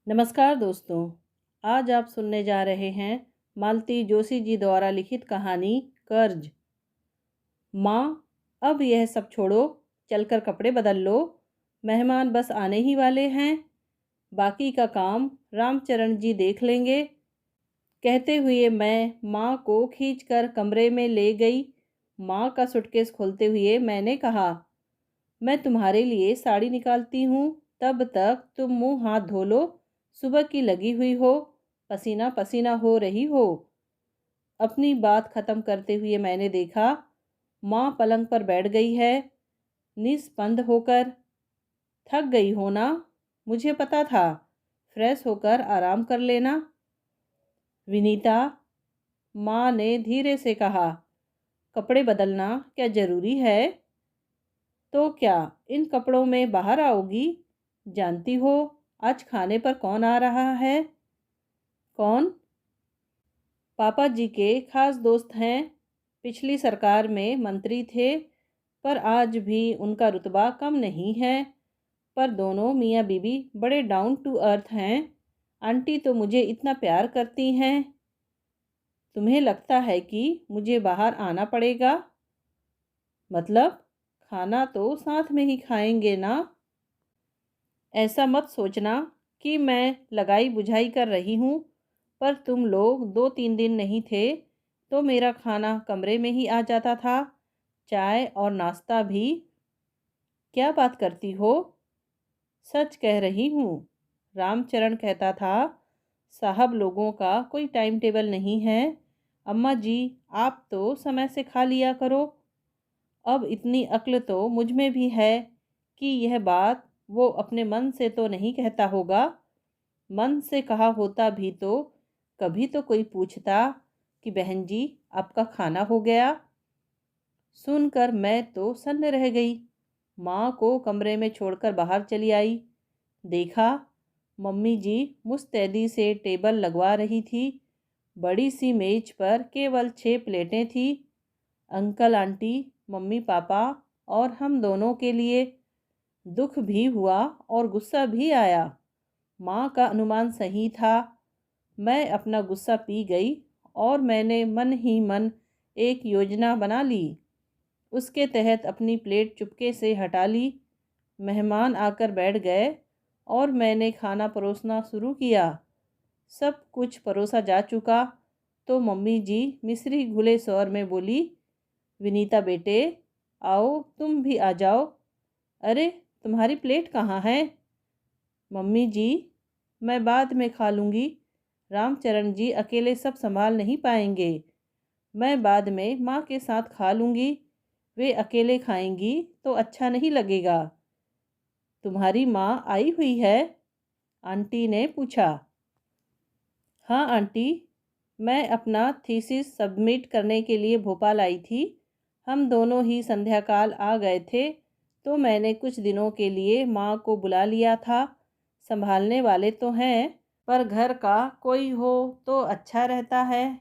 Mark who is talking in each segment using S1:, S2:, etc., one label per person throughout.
S1: नमस्कार दोस्तों। आज आप सुनने जा रहे हैं मालती जोशी जी द्वारा लिखित कहानी कर्ज। माँ, अब यह सब छोड़ो, चलकर कपड़े बदल लो। मेहमान बस आने ही वाले हैं, बाकी का काम रामचरण जी देख लेंगे। कहते हुए मैं माँ को खींचकर कमरे में ले गई। माँ का सूटकेस खोलते हुए मैंने कहा, मैं तुम्हारे लिए साड़ी निकालती हूँ, तब तक तुम मुंह हाथ धो लो। सुबह की लगी हुई हो, पसीना पसीना हो रही हो। अपनी बात खत्म करते हुए मैंने देखा माँ पलंग पर बैठ गई है निस्पंद होकर। थक गई हो ना, मुझे पता था। फ्रेश होकर आराम कर लेना। विनीता, माँ ने धीरे से कहा, कपड़े बदलना क्या जरूरी है? तो क्या इन कपड़ों में बाहर आओगी? जानती हो आज खाने पर कौन आ रहा है? कौन? पापा जी के खास दोस्त हैं। पिछली सरकार में मंत्री थे, पर आज भी उनका रुतबा कम नहीं है। पर दोनों मियाँ बीबी बड़े डाउन टू अर्थ हैं। आंटी तो मुझे इतना प्यार करती हैं। तुम्हें लगता है कि मुझे बाहर आना पड़ेगा? मतलब खाना तो साथ में ही खाएंगे ना। ऐसा मत सोचना कि मैं लगाई बुझाई कर रही हूँ। पर तुम लोग 2-3 दिन नहीं थे तो मेरा खाना कमरे में ही आ जाता था, चाय और नाश्ता भी। क्या बात करती हो? सच कह रही हूँ। रामचरण कहता था, साहब लोगों का कोई टाइम टेबल नहीं है। अम्मा जी, आप तो समय से खा लिया करो। अब इतनी अक्ल तो मुझ में भी है कि यह बात वो अपने मन से तो नहीं कहता होगा। मन से कहा होता भी तो कभी तो कोई पूछता कि बहन जी, आपका खाना हो गया। सुनकर मैं तो सन्न रह गई। माँ को कमरे में छोड़कर बाहर चली आई। देखा, मम्मी जी मुस्तैदी से टेबल लगवा रही थी। बड़ी सी मेज पर केवल 6 प्लेटें थी। अंकल आंटी, मम्मी पापा और हम दोनों के लिए। दुख भी हुआ और गुस्सा भी आया। माँ का अनुमान सही था। मैं अपना गुस्सा पी गई और मैंने मन ही मन एक योजना बना ली। उसके तहत अपनी प्लेट चुपके से हटा ली। मेहमान आकर बैठ गए और मैंने खाना परोसना शुरू किया। सब कुछ परोसा जा चुका तो मम्मी जी मिश्री घुले स्वर में बोली, विनीता बेटे, आओ तुम भी आ जाओ। अरे, तुम्हारी प्लेट कहाँ है? मम्मी जी, मैं बाद में खा लूँगी। रामचरण जी अकेले सब संभाल नहीं पाएंगे। मैं बाद में माँ के साथ खा लूँगी। वे अकेले खाएंगी तो अच्छा नहीं लगेगा। तुम्हारी माँ आई हुई है? आंटी ने पूछा। हाँ आंटी, मैं अपना थीसिस सबमिट करने के लिए भोपाल आई थी। हम दोनों ही संध्याकाल आ गए थे तो मैंने कुछ दिनों के लिए माँ को बुला लिया था। संभालने वाले तो हैं, पर घर का कोई हो तो अच्छा रहता है।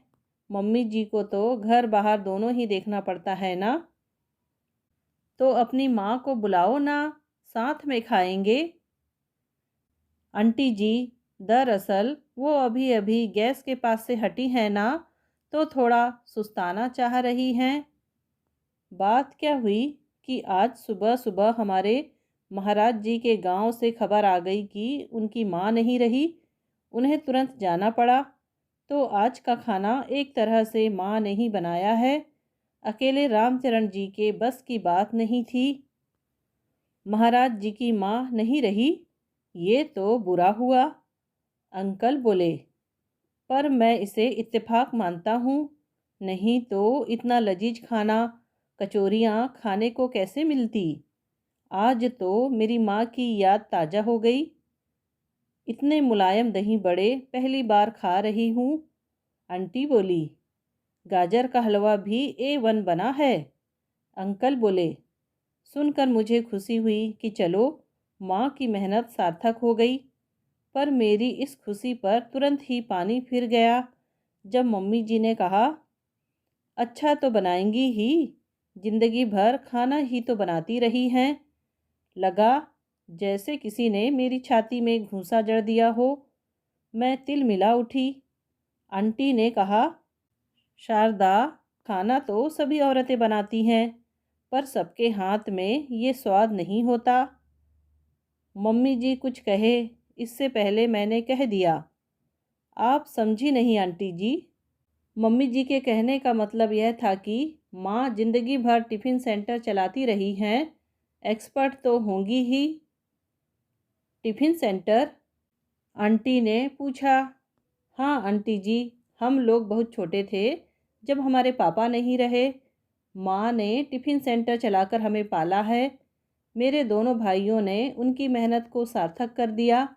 S1: मम्मी जी को तो घर बाहर दोनों ही देखना पड़ता है ना। तो अपनी माँ को बुलाओ ना, साथ में खाएंगे। आंटी जी, दरअसल वो अभी अभी गैस के पास से हटी है ना, तो थोड़ा सुस्ताना चाह रही हैं। बात क्या हुई कि आज सुबह सुबह हमारे महाराज जी के गांव से खबर आ गई कि उनकी माँ नहीं रही। उन्हें तुरंत जाना पड़ा। तो आज का खाना एक तरह से माँ ने ही बनाया है। अकेले रामचरण जी के बस की बात नहीं थी। महाराज जी की माँ नहीं रही, ये तो बुरा हुआ। अंकल बोले, पर मैं इसे इत्तेफाक मानता हूँ। नहीं तो इतना लजीज खाना, कचौरियाँ खाने को कैसे मिलती। आज तो मेरी माँ की याद ताज़ा हो गई। इतने मुलायम दही बड़े पहली बार खा रही हूँ। आंटी बोली, गाजर का हलवा भी A1 बना है। अंकल बोले। सुनकर मुझे खुशी हुई कि चलो, माँ की मेहनत सार्थक हो गई। पर मेरी इस खुशी पर तुरंत ही पानी फिर गया जब मम्मी जी ने कहा, अच्छा तो बनाएंगी ही, जिंदगी भर खाना ही तो बनाती रही हैं। लगा जैसे किसी ने मेरी छाती में घूंसा जड़ दिया हो। मैं तिलमिला उठी। आंटी ने कहा, शारदा, खाना तो सभी औरतें बनाती हैं, पर सबके हाथ में ये स्वाद नहीं होता। मम्मी जी कुछ कहे इससे पहले मैंने कह दिया, आप समझी नहीं आंटी जी। मम्मी जी के कहने का मतलब यह था कि माँ जिंदगी भर टिफ़िन सेंटर चलाती रही हैं, एक्सपर्ट तो होंगी ही। Tiffin centre? आंटी ने पूछा। हाँ आंटी जी, हम लोग बहुत छोटे थे जब हमारे पापा नहीं रहे। माँ ने टिफ़िन सेंटर चलाकर हमें पाला है। मेरे दोनों भाइयों ने उनकी मेहनत को सार्थक कर दिया।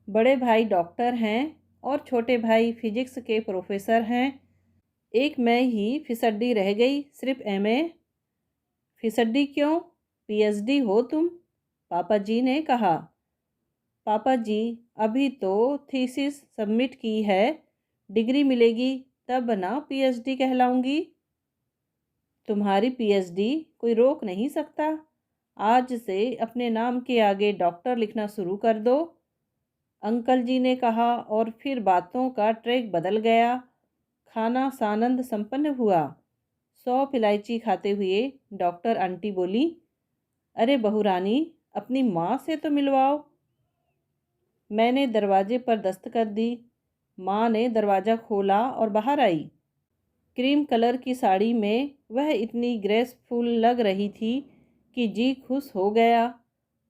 S1: बड़े भाई डॉक्टर हैं और छोटे भाई फिजिक्स के प्रोफेसर हैं। एक मैं ही फिसड्डी रह गई, सिर्फ एमए। फिसड्डी क्यों? पीएचडी हो तुम? पापा जी ने कहा। पापा जी, अभी तो थीसिस सबमिट की है, डिग्री मिलेगी तब ना पीएचडी कहलाऊंगी। तुम्हारी पीएचडी कोई रोक नहीं सकता। आज से अपने नाम के आगे डॉक्टर लिखना शुरू कर दो, अंकल जी ने कहा। और फिर बातों का ट्रैक बदल गया। खाना सानंद संपन्न हुआ। सौंफ इलायची खाते हुए डॉक्टर आंटी बोली, अरे बहू रानी, अपनी माँ से तो मिलवाओ। मैंने दरवाजे पर दस्तक दी। माँ ने दरवाज़ा खोला और बाहर आई। क्रीम कलर की साड़ी में वह इतनी ग्रेसफुल लग रही थी कि जी खुश हो गया।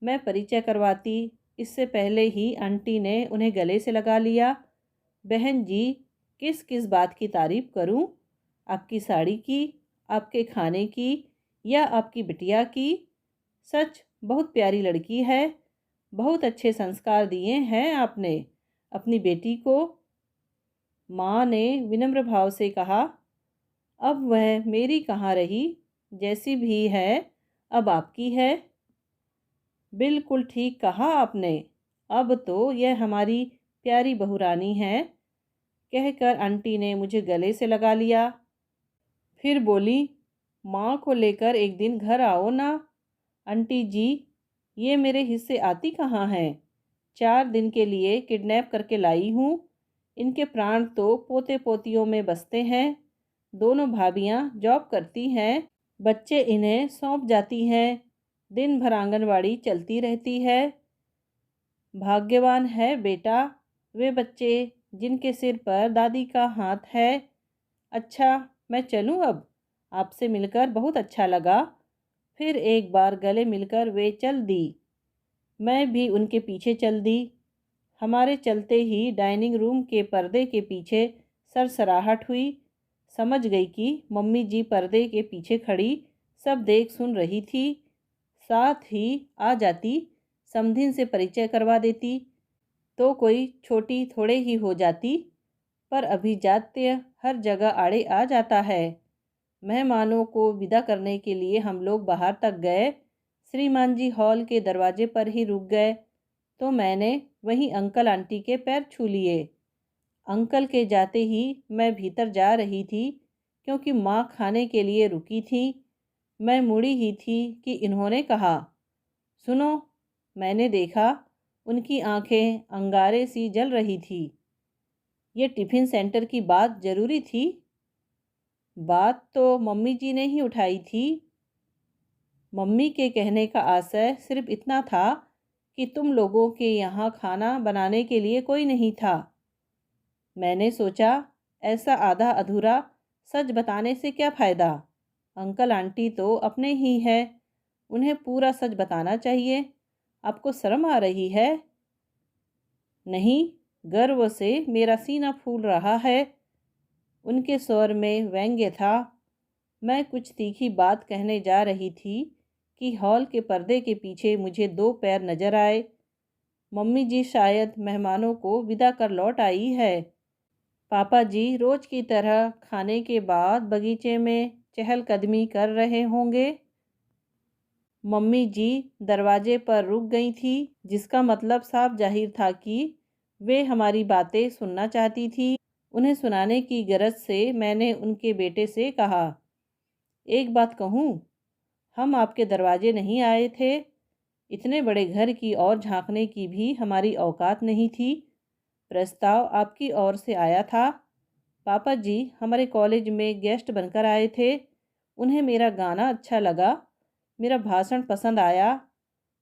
S1: मैं परिचय करवाती, इससे पहले ही आंटी ने उन्हें गले से लगा लिया। बहन जी, किस किस बात की तारीफ़ करूं? आपकी साड़ी की, आपके खाने की, या आपकी बिटिया की? सच बहुत प्यारी लड़की है। बहुत अच्छे संस्कार दिए हैं आपने अपनी बेटी को। माँ ने विनम्र भाव से कहा, अब वह मेरी कहाँ रही, जैसी भी है अब आपकी है। बिल्कुल ठीक कहा आपने, अब तो यह हमारी प्यारी बहुरानी है, कहकर आंटी ने मुझे गले से लगा लिया। फिर बोली, माँ को लेकर एक दिन घर आओ ना। आंटी जी, ये मेरे हिस्से आती कहाँ हैं? 4 दिन के लिए किडनैप करके लाई हूँ। इनके प्राण तो पोते पोतियों में बसते हैं। दोनों भाभियाँ जॉब करती हैं, बच्चे इन्हें सौंप जाती हैं। दिन भर आंगनवाड़ी चलती रहती है। भाग्यवान है बेटा वे बच्चे जिनके सिर पर दादी का हाथ है। अच्छा, मैं चलूँ अब? आपसे मिलकर बहुत अच्छा लगा। फिर एक बार गले मिलकर वे चल दी। मैं भी उनके पीछे चल दी। हमारे चलते ही डाइनिंग रूम के पर्दे के पीछे सरसराहट हुई। समझ गई कि मम्मी जी पर्दे के पीछे खड़ी सब देख सुन रही थी। साथ ही आ जाती, समधिन से परिचय करवा देती तो कोई छोटी थोड़े ही हो जाती। पर अभी जाते हर जगह आड़े आ जाता है। मेहमानों को विदा करने के लिए हम लोग बाहर तक गए। श्रीमान जी हॉल के दरवाजे पर ही रुक गए तो मैंने वहीं अंकल आंटी के पैर छू लिए। अंकल के जाते ही मैं भीतर जा रही थी क्योंकि माँ खाने के लिए रुकी थी। मैं मुड़ी ही थी कि इन्होंने कहा, सुनो। मैंने देखा उनकी आंखें अंगारे सी जल रही थी। ये टिफ़िन सेंटर की बात ज़रूरी थी। बात तो मम्मी जी ने ही उठाई थी। मम्मी के कहने का आशय सिर्फ इतना था कि तुम लोगों के यहाँ खाना बनाने के लिए कोई नहीं था। मैंने सोचा, ऐसा आधा अधूरा सच बताने से क्या फ़ायदा? अंकल आंटी तो अपने ही हैं, उन्हें पूरा सच बताना चाहिए। आपको शर्म आ रही है? नहीं, गर्व से मेरा सीना फूल रहा है। उनके स्वर में व्यंग्य था। मैं कुछ तीखी बात कहने जा रही थी कि हॉल के पर्दे के पीछे मुझे 2 पैर नजर आए। मम्मी जी शायद मेहमानों को विदा कर लौट आई है। पापा जी रोज की तरह खाने के बाद बगीचे में चहलकदमी कर रहे होंगे। मम्मी जी दरवाजे पर रुक गई थी, जिसका मतलब साफ जाहिर था कि वे हमारी बातें सुनना चाहती थी। उन्हें सुनाने की गरज से मैंने उनके बेटे से कहा, एक बात कहूँ, हम आपके दरवाजे नहीं आए थे। इतने बड़े घर की ओर झांकने की भी हमारी औकात नहीं थी। प्रस्ताव आपकी ओर से आया था। पापा जी हमारे कॉलेज में गेस्ट बनकर आए थे। उन्हें मेरा गाना अच्छा लगा, मेरा भाषण पसंद आया।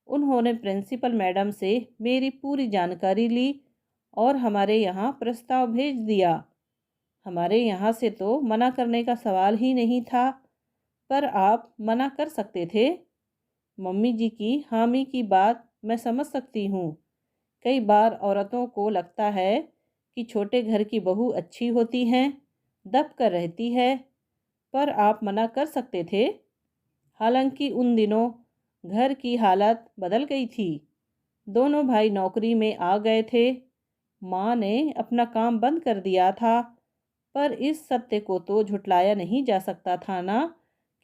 S1: उन्होंने प्रिंसिपल मैडम से मेरी पूरी जानकारी ली और हमारे यहाँ प्रस्ताव भेज दिया। हमारे यहाँ से तो मना करने का सवाल ही नहीं था, पर आप मना कर सकते थे। मम्मी जी की हामी की बात मैं समझ सकती हूँ। कई बार औरतों को लगता है कि छोटे घर की बहू अच्छी होती हैं, दब कर रहती है, पर आप मना कर सकते थे। हालांकि उन दिनों घर की हालत बदल गई थी। दोनों भाई नौकरी में आ गए थे। माँ ने अपना काम बंद कर दिया था, पर इस सत्य को तो झुटलाया नहीं जा सकता था ना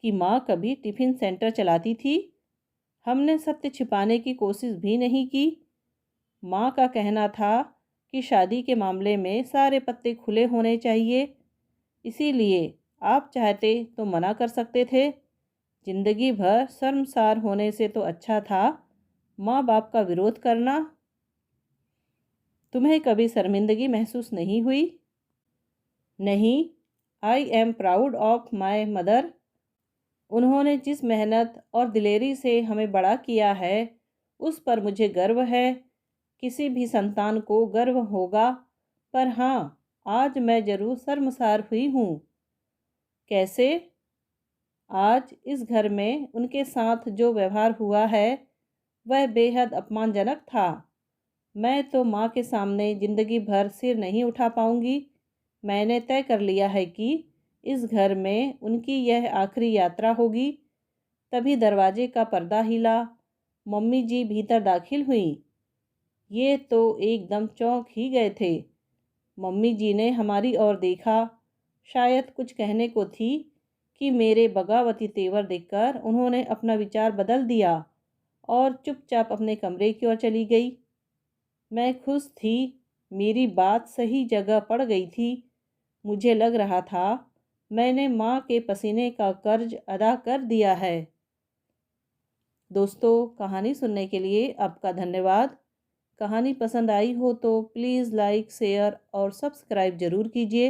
S1: कि माँ कभी टिफ़िन सेंटर चलाती थी। हमने सत्य छिपाने की कोशिश भी नहीं की। माँ का कहना था कि शादी के मामले में सारे पत्ते खुले होने चाहिए, इसीलिए आप चाहते तो मना कर सकते थे। जिंदगी भर शर्मसार होने से तो अच्छा था माँ बाप का विरोध करना। तुम्हें कभी शर्मिंदगी महसूस नहीं हुई? नहीं, I am proud of my mother. उन्होंने जिस मेहनत और दिलेरी से हमें बड़ा किया है, उस पर मुझे गर्व है। किसी भी संतान को गर्व होगा, पर हाँ, आज मैं ज़रूर शर्मसार हुई हूँ। कैसे? आज इस घर में उनके साथ जो व्यवहार हुआ है वह बेहद अपमानजनक था। मैं तो माँ के सामने ज़िंदगी भर सिर नहीं उठा पाऊँगी। मैंने तय कर लिया है कि इस घर में उनकी यह आखिरी यात्रा होगी। तभी दरवाजे का पर्दा हिला। मम्मी जी भीतर दाखिल हुईं। ये तो एकदम चौंक ही गए थे। मम्मी जी ने हमारी ओर देखा, शायद कुछ कहने को थी कि मेरे बगावती तेवर देखकर उन्होंने अपना विचार बदल दिया और चुपचाप अपने कमरे की ओर चली गई। मैं खुश थी, मेरी बात सही जगह पड़ गई थी। मुझे लग रहा था मैंने माँ के पसीने का कर्ज अदा कर दिया है। दोस्तों, कहानी सुनने के लिए आपका धन्यवाद। कहानी पसंद आई हो तो प्लीज़ लाइक, शेयर और सब्सक्राइब ज़रूर कीजिए।